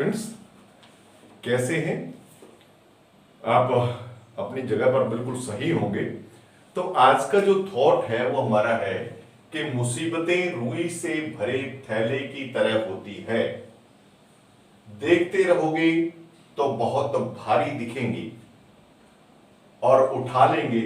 Students, कैसे हैं आप? अपनी जगह पर बिल्कुल सही होंगे। तो आज का जो थॉट है वो हमारा है कि मुसीबतें रुई से भरे थैले की तरह होती है, देखते रहोगे तो बहुत भारी दिखेंगी और उठा लेंगे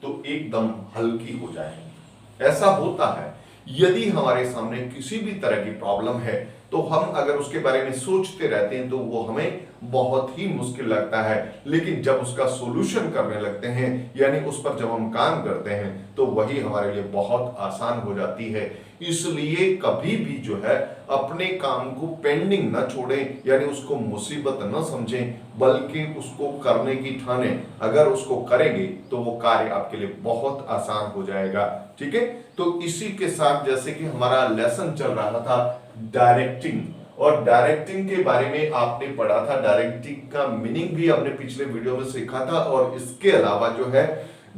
तो एकदम हल्की हो जाएंगी। ऐसा होता है यदि हमारे सामने किसी भी तरह की प्रॉब्लम है तो हम अगर उसके बारे में सोचते रहते हैं तो वो हमें बहुत ही मुश्किल लगता है, लेकिन जब उसका सॉल्यूशन करने लगते हैं यानी उस पर जब हम काम करते हैं तो वही हमारे लिए बहुत आसान हो जाती है। इसलिए कभी भी जो है अपने काम को पेंडिंग न छोड़ें, यानी उसको मुसीबत न समझें, बल्कि उसको करने की ठाने। अगर उसको करेंगे तो वो कार्य आपके लिए बहुत आसान हो जाएगा। ठीक है, तो इसी के साथ जैसे कि हमारा लेसन चल रहा था डायरेक्टिंग, और डायरेक्टिंग के बारे में आपने पढ़ा था, डायरेक्टिंग का मीनिंग भी आपने पिछले वीडियो में सीखा था, और इसके अलावा जो है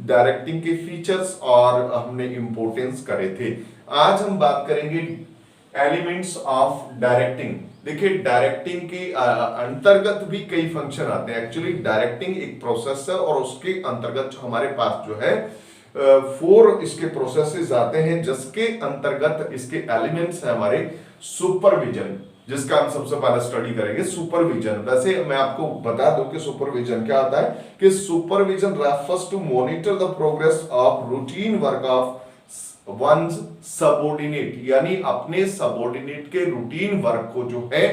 डायरेक्टिंग के फीचर्स और हमने इंपॉर्टेंस करे थे। आज हम बात करेंगे एलिमेंट्स ऑफ डायरेक्टिंग। देखिए, डायरेक्टिंग के अंतर्गत भी कई फंक्शन आते हैं। एक्चुअली डायरेक्टिंग एक प्रोसेस है और उसके अंतर्गत हमारे पास जो है 4 इसके प्रोसेसेस आते हैं, जिसके अंतर्गत इसके एलिमेंट्स है हमारे सुपरविजन, जिसका हम सबसे पहले स्टडी करेंगे सुपरविजन। वैसे मैं आपको बता दूं कि सुपरविजन क्या होता है, कि supervision refers to monitor the progress of routine work of one's subordinate, यानी अपने सबऑर्डिनेट के रूटीन वर्क को जो है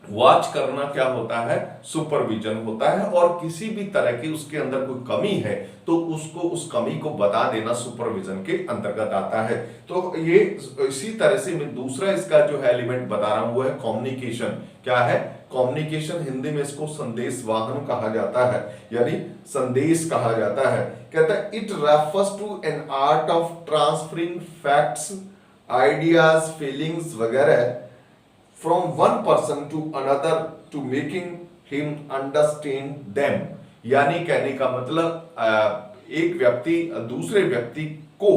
वॉच करना क्या होता है, सुपरविजन होता है। और किसी भी तरह की उसके अंदर कोई कमी है तो उसको उस कमी को बता देना सुपरविजन के अंतर्गत आता है। तो ये इसी तरह से मैं दूसरा इसका जो है एलिमेंट बता रहा हूं वो है कम्युनिकेशन। क्या है कम्युनिकेशन? हिंदी में इसको संदेश वाहन कहा जाता है, यानी संदेश कहा जाता है। कहता है it refers to an art of transferring facts, ideas, feelings वगैरह from one person to another to making him understand them। यानी कहने का मतलब एक व्यक्ति दूसरे व्यक्ति को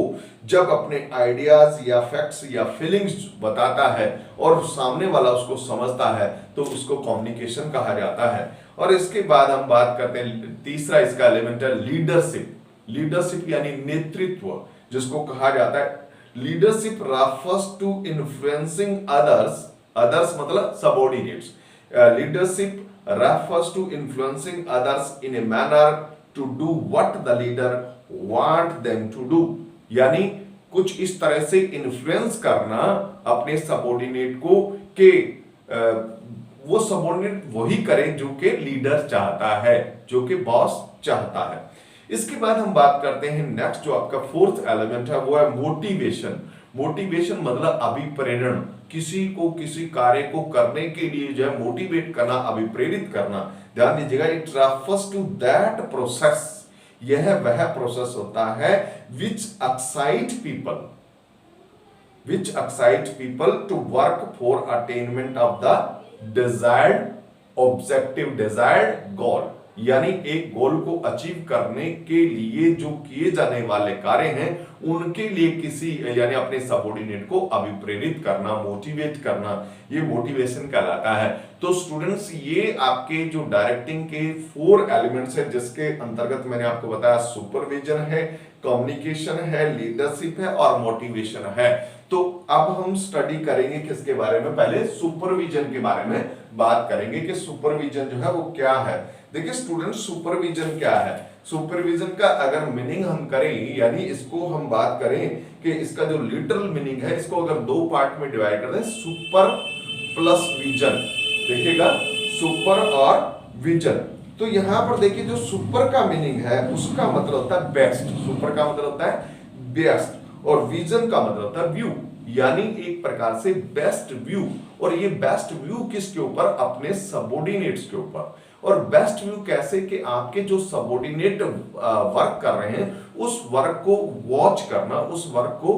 जब अपने आइडियाज या फैक्ट्स या फीलिंग्स बताता है और सामने वाला उसको समझता है तो उसको कम्युनिकेशन कहा जाता है। और इसके बाद हम बात करते हैं तीसरा इसका एलिमेंट है लीडरशिप। लीडरशिप यानी नेतृत्व, जिसको कहा जाता है leadership refers to influencing others, others मतलब subordinates। Leadership refers to influencing others in a manner to do what the leader want them to do। यानी कुछ इस तरह से इन्फ्लुएंस करना अपने सबऑर्डिनेट को कि वो सबऑर्डिनेट वही करे जो कि लीडर चाहता है, जो कि बॉस चाहता है। इसके बाद हम बात करते हैं नेक्स्ट जो आपका फोर्थ एलिमेंट है वो है मोटिवेशन। मोटिवेशन मतलब अभिप्रेरण, किसी को किसी कार्य को करने के लिए जो है मोटिवेट करना, अभिप्रेरित करना। ध्यान दीजिएगा, it refers to that process, यह वह प्रोसेस होता है which excite people to work for attainment of the desired objective, desired goal। यानी एक गोल को अचीव करने के लिए जो किए जाने वाले कार्य हैं उनके लिए किसी यानी अपने सबऑर्डिनेट को अभिप्रेरित करना, मोटिवेट करना, ये मोटिवेशन कहलाता है। तो स्टूडेंट्स, ये आपके जो डायरेक्टिंग के 4 एलिमेंट्स है, जिसके अंतर्गत मैंने आपको बताया सुपरविजन है, कम्युनिकेशन है, लीडरशिप है और मोटिवेशन है। तो अब हम स्टडी करेंगे किसके बारे में? पहले सुपरविजन के बारे में बात करेंगे कि सुपरविजन जो है वो क्या है। देखिए स्टूडेंट, सुपरविजन क्या है? सुपरविजन का अगर मीनिंग हम करें, यानी इसको हम बात करें कि इसका जो लिटरल मीनिंग है, इसको अगर 2 पार्ट में डिवाइड कर दें, सुपर प्लस विजन। देखिएगा, सुपर और विजन। तो यहां पर देखिए जो सुपर का मीनिंग है उसका मतलब होता है बेस्ट। सुपर का मतलब होता है बेस्ट और विजन का मतलब होता है व्यू, यानी एक प्रकार से बेस्ट व्यू। और ये बेस्ट व्यू किसके ऊपर? अपने सबऑर्डिनेट्स के ऊपर। और बेस्ट व्यू कैसे? कि आपके जो सबऑर्डिनेट वर्क कर रहे हैं उस वर्क को वॉच करना, उस वर्क को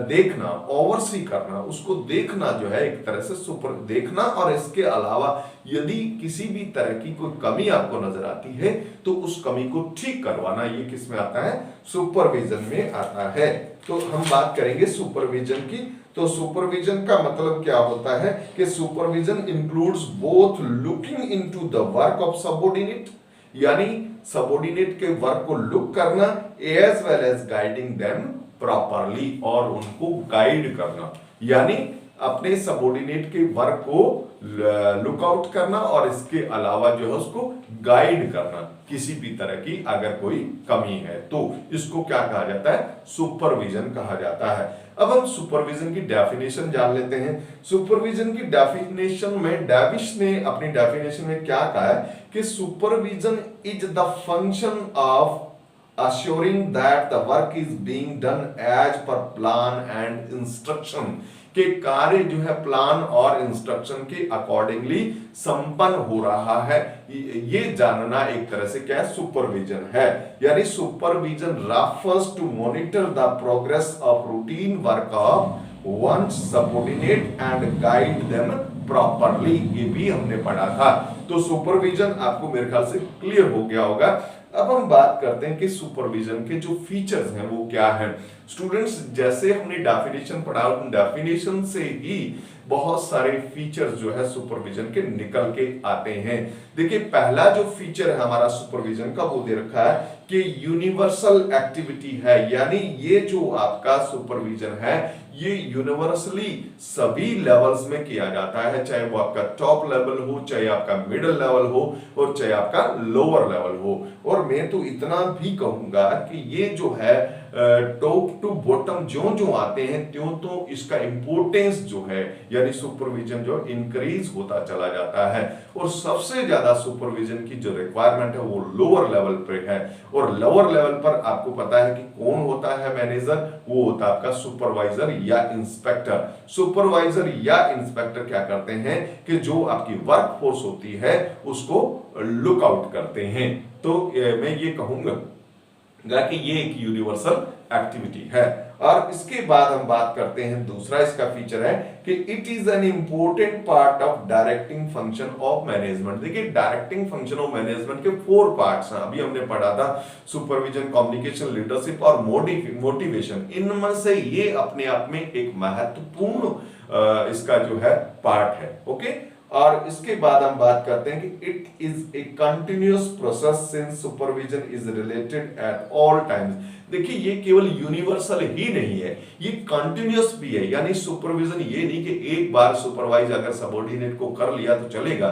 देखना, ओवरसी करना, उसको देखना जो है एक तरह से सुपर देखना, और इसके अलावा यदि किसी भी तरह की कोई कमी आपको नजर आती है तो उस कमी को ठीक करवाना, ये किस में आता है? सुपरविजन में आता है। तो हम बात करेंगे सुपरविजन की। तो सुपरविजन का मतलब क्या होता है कि supervision includes both looking into the work of subordinate, यानी सबऑर्डिनेट के वर्क को लुक करना, as well as guiding them properly, और उनको गाइड करना, यानी अपने सबऑर्डिनेट के वर्क को लुक आउट करना और इसके अलावा जो है उसको गाइड करना, किसी भी तरह की अगर कोई कमी है तो इसको क्या कहा जाता है? सुपरविजन कहा जाता है। अब हम सुपरविजन की डेफिनेशन जान लेते हैं। सुपरविजन की डेफिनेशन में डेविस ने अपनी डेफिनेशन में क्या कहा है कि supervision is the function of assuring that the work is being done as per plan and instruction, के कार्य जो है प्लान और इंस्ट्रक्शन के अकॉर्डिंगली संपन्न हो रहा है, ये जानना एक तरह से क्या है? सुपरविजन है। यानी supervision refers to monitor the progress of routine work of one's subordinate and guide them properly, ये भी हमने पढ़ा था। तो सुपरविजन आपको मेरे ख्याल से क्लियर हो गया होगा। अब हम बात करते हैं कि सुपरविजन के जो फीचर्स हैं वो क्या हैं। स्टूडेंट्स, जैसे हमने डेफिनेशन पढ़ा, उन डेफिनेशन से ही बहुत सारे फीचर्स जो है सुपरविजन के निकल के आते हैं। देखिए, पहला जो फीचर है हमारा सुपरविजन का वो दे रखा है कि यूनिवर्सल एक्टिविटी है, यानी ये जो आपका सुपरविजन है ये यूनिवर्सली सभी लेवल्स में किया जाता है, चाहे वो आपका टॉप लेवल हो, चाहे आपका मिडिल लेवल हो, और चाहे आपका लोअर लेवल हो। और मैं तो इतना भी कहूंगा कि ये जो है टॉप टू बॉटम जो आते हैं त्यों तो इसका इंपोर्टेंस जो है यानी सुपरविजन जो इंक्रीज होता चला जाता है। और सबसे ज्यादा सुपरविजन की जो रिक्वायरमेंट है वो लोअर लेवल पे है। और लोअर लेवल पर आपको पता है कि कौन होता है मैनेजर? वो होता है आपका सुपरवाइजर या इंस्पेक्टर। सुपरवाइजर या इंस्पेक्टर क्या करते हैं कि जो आपकी वर्क फोर्स होती है उसको लुक आउट करते हैं। तो मैं ये कहूंगा कि ये एक यूनिवर्सल एक्टिविटी है। और इसके बाद हम बात करते हैं, दूसरा इसका फीचर है कि it is an important part of directing function of management. देखिए, डायरेक्टिंग फंक्शन ऑफ मैनेजमेंट के 4 पार्ट्स हैं, अभी हमने पढ़ा था सुपरविजन, कम्युनिकेशन, लीडरशिप और मोटिवेशन। इनमें से ये अपने आप में एक महत्वपूर्ण इसका जो है पार्ट है। ओके, और इसके बाद हम बात करते हैं कि it is a continuous process since supervision is related at all times. देखिए, ये केवल यूनिवर्सल ही नहीं है, ये कंटिन्यूअस भी है। यानी सुपरविजन ये नहीं कि एक बार सुपरवाइज अगर सबऑर्डिनेट को कर लिया तो चलेगा,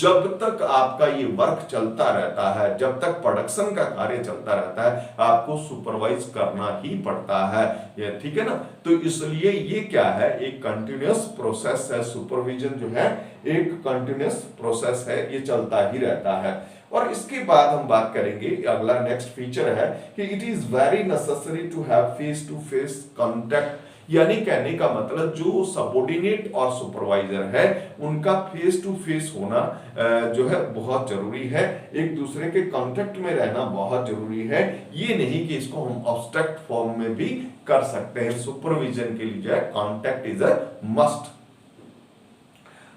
जब तक आपका ये वर्क चलता रहता है, जब तक प्रोडक्शन का कार्य चलता रहता है, आपको सुपरवाइज करना ही पड़ता है। ये ठीक है ना? तो इसलिए ये क्या है? एक कंटिन्यूअस प्रोसेस है। सुपरविजन जो है एक कंटिन्यूअस प्रोसेस है, ये चलता ही रहता है। और इसके बाद हम बात करेंगे, अगला नेक्स्ट फीचर है कि it is very necessary to have face to face contact. यानी कहने का मतलब जो सबऑर्डिनेट और सुपरवाइजर है उनका फेस टू फेस होना जो है बहुत जरूरी है, एक दूसरे के कांटेक्ट में रहना बहुत जरूरी है। ये नहीं कि इसको हम एब्स्ट्रैक्ट फॉर्म में भी कर सकते हैं। सुपरविजन के लिए जो है कांटेक्ट इज अ मस्ट।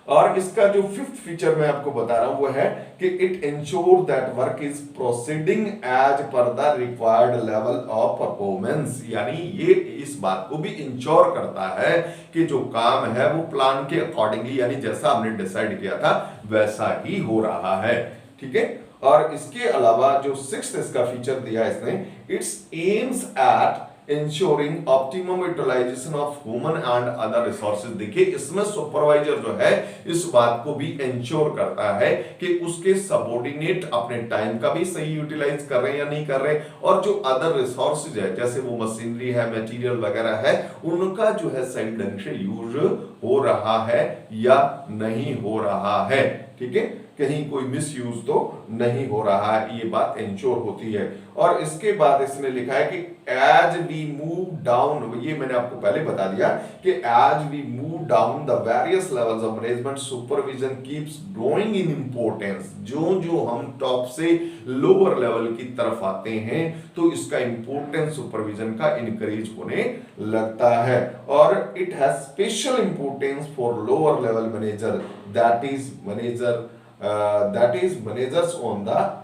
और इसका जो 5th फीचर मैं आपको बता रहा हूं वो है कि it ensure that work is proceeding as per the required level of performance. यानी ये इस बात को भी इंश्योर करता है कि जो काम है वो प्लान के अकॉर्डिंगली, यानी जैसा हमने डिसाइड किया था वैसा ही हो रहा है। ठीक है, और इसके अलावा जो 6th इसका फीचर दिया इसने, it's aims at ensuring optimum utilisation of human and other resources. देखिए, इसमें सुपरवाइजर जो है इस बात को भी इंश्योर करता है कि उसके सबऑर्डिनेट अपने टाइम का भी सही यूटिलाइज कर रहे हैं या नहीं कर रहे, और जो अदर रिसोर्सेज है जैसे वो मशीनरी है, मटेरियल वगैरह है, उनका जो है सही ढंग से यूज हो रहा है या नहीं हो रहा है। ठीक है, कहीं कोई मिसयूज तो नहीं हो रहा है, ये बात इंश्योर होती है। और इसके बाद इसने लिखा है कि एज वी मूव डाउन, ये मैंने आपको पहले बता दिया कि as we move down the various levels of management supervision keeps growing in importance. जो जो हम टॉप से लोअर लेवल की तरफ आते हैं तो इसका इंपॉर्टेंस सुपरविजन का इंक्रीज होने लगता है। और it has special importance for lower level manager, that is managers on the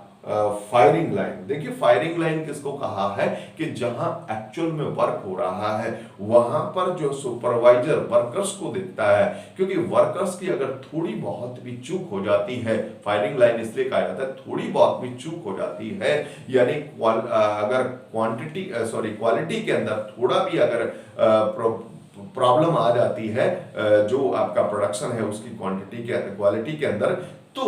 firing line. देखिए फायरिंग लाइन किसको कहा है कि जहां एक्चुअल में वर्क हो रहा है वहां पर जो सुपरवाइजर वर्कर्स को दिखता है, क्योंकि वर्कर्स की अगर थोड़ी बहुत भी चूक हो जाती है, फायरिंग लाइन इसलिए कहा जाता है थोड़ी बहुत भी चूक हो जाती है, यानी अगर क्वालिटी के अंदर थोड़ा भी अगर प्रॉब्लम आ जाती है जो आपका प्रोडक्शन है उसकी क्वालिटी के अंदर, तो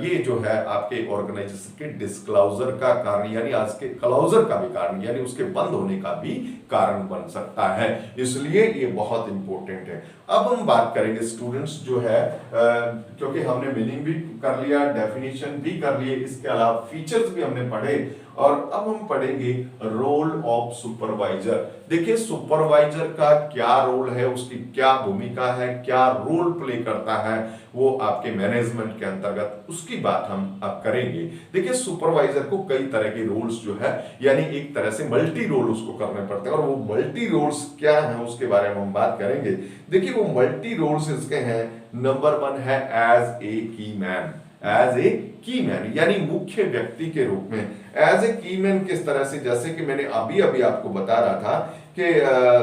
ये जो है आपके ऑर्गेनाइजेशन के डिस्क्लोजर का कारण, यानी आज के क्लोजर का भी कारण, यानी उसके बंद होने का भी कारण बन सकता है। इसलिए ये बहुत इंपॉर्टेंट है। अब हम बात करेंगे स्टूडेंट्स जो है, क्योंकि हमने मीनिंग भी कर लिया, डेफिनेशन भी कर लिए, इसके अलावा फीचर्स भी हमने पढ़े, और अब हम पढ़ेंगे रोल ऑफ सुपरवाइजर। देखिए सुपरवाइजर का क्या रोल है, उसकी क्या भूमिका है, क्या रोल प्ले करता है वो आपके मैनेजमेंट के अंतर्गत, उसकी बात हम अब करेंगे। देखिए सुपरवाइजर को कई तरह के रोल्स जो है, यानी एक तरह से मल्टी रोल उसको करने पड़ते हैं, और वो मल्टी रोल्स क्या हैं उसके बारे में हम बात करेंगे। देखिए वो मल्टी रोल्स इसके हैं, नंबर 1 है एज ए की मैन, एज ए की मैन यानी मुख्य व्यक्ति के रूप में। एज ए की मैन किस तरह से, जैसे कि मैंने अभी अभी आपको बता रहा था कि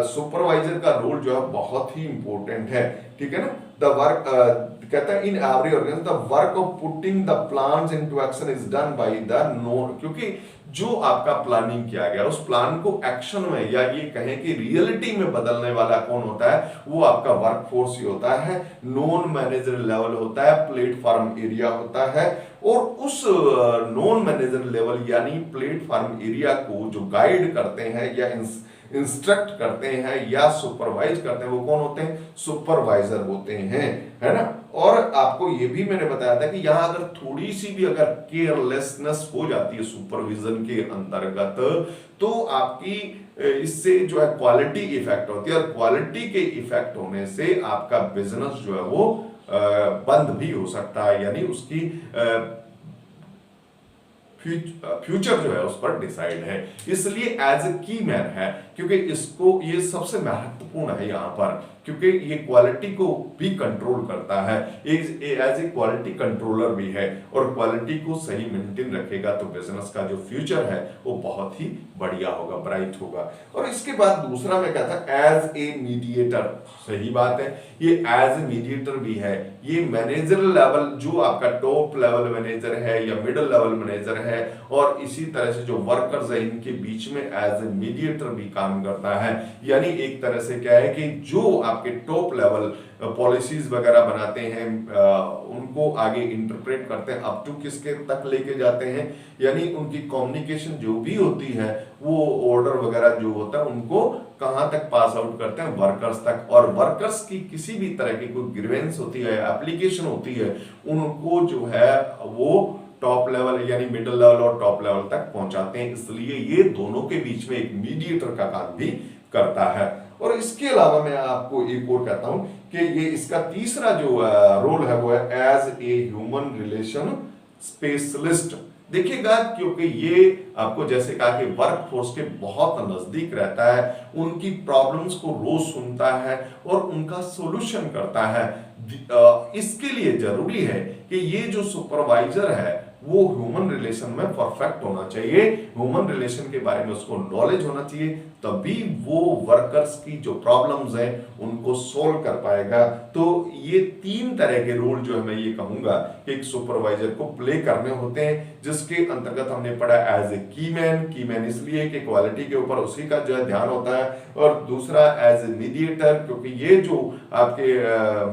सुपरवाइजर का रोल जो है बहुत ही इंपॉर्टेंट है, ठीक है ना। द वर्क कहता है in every organisation the work of putting the plans into action is done by the known, क्योंकि जो आपका प्लानिंग किया गया उस प्लान को एक्शन में, या ये कहें कि रियलिटी में बदलने वाला कौन होता है, वो आपका वर्कफोर्स ही होता है, नॉन मैनेजर लेवल होता है, प्लेटफॉर्म एरिया होता है। और उस नॉन मैनेजर लेवल यानी प्लेटफॉर्म एरिया को जो गाइड करते हैं या इंस्ट्रक्ट करते हैं या सुपरवाइज करते हैं वो कौन होते हैं, सुपरवाइजर होते हैं, है ना। और आपको ये भी मैंने बताया था कि यहां अगर थोड़ी सी भी अगर केयरलेसनेस हो जाती है सुपरविजन के अंतर्गत तो आपकी इससे जो है क्वालिटी इफेक्ट होती है, और क्वालिटी के इफेक्ट होने से आपका बिजनेस जो है वो बंद भी हो सकता है, यानी उसकी फ्यूचर जो है उस पर डिसाइड है। इसलिए एज ए की मैन है, क्योंकि इसको ये सबसे महत्वपूर्ण है यहाँ पर, क्योंकि ये क्वालिटी को भी कंट्रोल करता है, एज ए क्वालिटी कंट्रोलर भी है, और क्वालिटी को सही मेंटेन रखेगा तो बिजनेस का जो फ्यूचर है वो बहुत ही बढ़िया होगा, ब्राइट होगा। और इसके बाद दूसरा मैं कहता एज ए मीडिएटर, सही बात है, ये एज ए मीडिएटर भी है। ये मैनेजर लेवल जो आपका टॉप लेवल मैनेजर है या मिडिल लेवल मैनेजर है, और इसी तरह से जो वर्कर्स है इनके बीच में एज ए मीडिएटर भी काम करता है। यानी एक तरह से क्या है कि जो आपके टॉप लेवल पॉलिसीज वगैरह बनाते हैं उनको आगे इंटरप्रेट करते हैं, अप टू किसके तक लेके जाते हैं, यानी उनकी कम्युनिकेशन जो भी होती है वो ऑर्डर वगैरह जो होता है उनको कहां तक पास आउट करते हैं, वर्कर्स तक। और वर्कर्स की किसी भी तरह की कोई ग्रीवेंस होती है, एप्लीकेशन होती है, उनको जो है वो टॉप लेवल यानी मिडिल लेवल और टॉप लेवल तक पहुंचाते हैं। इसलिए ये दोनों के बीच में एक मीडिएटर का काम भी करता है। और इसके अलावा मैं आपको एक और कहता हूं कि ये इसका तीसरा जो रोल है वो है as a human relation specialist. देखिएगा क्योंकि ये आपको जैसे कहा कि वर्कफोर्स के बहुत नजदीक रहता है, उनकी प्रॉब्लम्स को रोज सुनता है और उनका सॉल्यूशन करता है। इसके लिए जरूरी है कि ये जो सुपरवाइजर है वो ह्यूमन रिलेशन में परफेक्ट होना चाहिए, ह्यूमन रिलेशन के बारे में उसको नॉलेज होना चाहिए, तभी वो वर्कर्स की जो प्रॉब्लम्स हैं उनको सोल्व कर पाएगा। तो ये 3 तरह के रोल जो है मैं ये कहूंगा कि एक सुपरवाइजर को प्ले करने होते हैं, जिसके अंतर्गत हमने पढ़ा एज ए की मैन इसलिए कि क्वालिटी के ऊपर उसी का जो है ध्यान होता है, और दूसरा एज ए मीडिएटर, क्योंकि ये जो आपके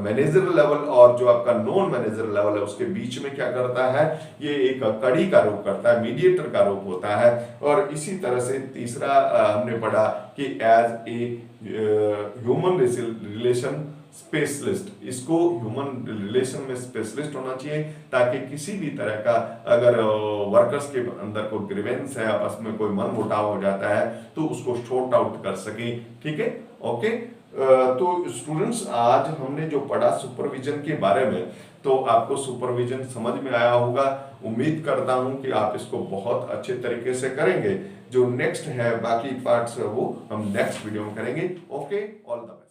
मैनेजर लेवल और जो आपका नॉन मैनेजर लेवल है उसके बीच में क्या करता है, ये एक कड़ी का रूप करता है, मीडिएटर का रूप होता है। और इसी तरह से तीसरा हमने पढ़ा कि as a human relation specialist, इसको ह्यूमन रिलेशन में स्पेशलिस्ट होना चाहिए, ताकि किसी भी तरह का अगर वर्कर्स के अंदर कोई ग्रीवेंस है, आपस में कोई मन मुटाव हो जाता है, तो उसको सॉर्ट आउट कर सके। ठीक है, ओके। तो स्टूडेंट्स, आज हमने जो पढ़ा सुपरविजन के बारे में, तो आपको सुपरविजन समझ में आया होगा। उम्मीद करता हूं कि आप इसको बहुत अच्छे तरीके से करेंगे। जो नेक्स्ट है बाकी पार्ट्स, वो हम नेक्स्ट वीडियो में करेंगे। Okay, all the best.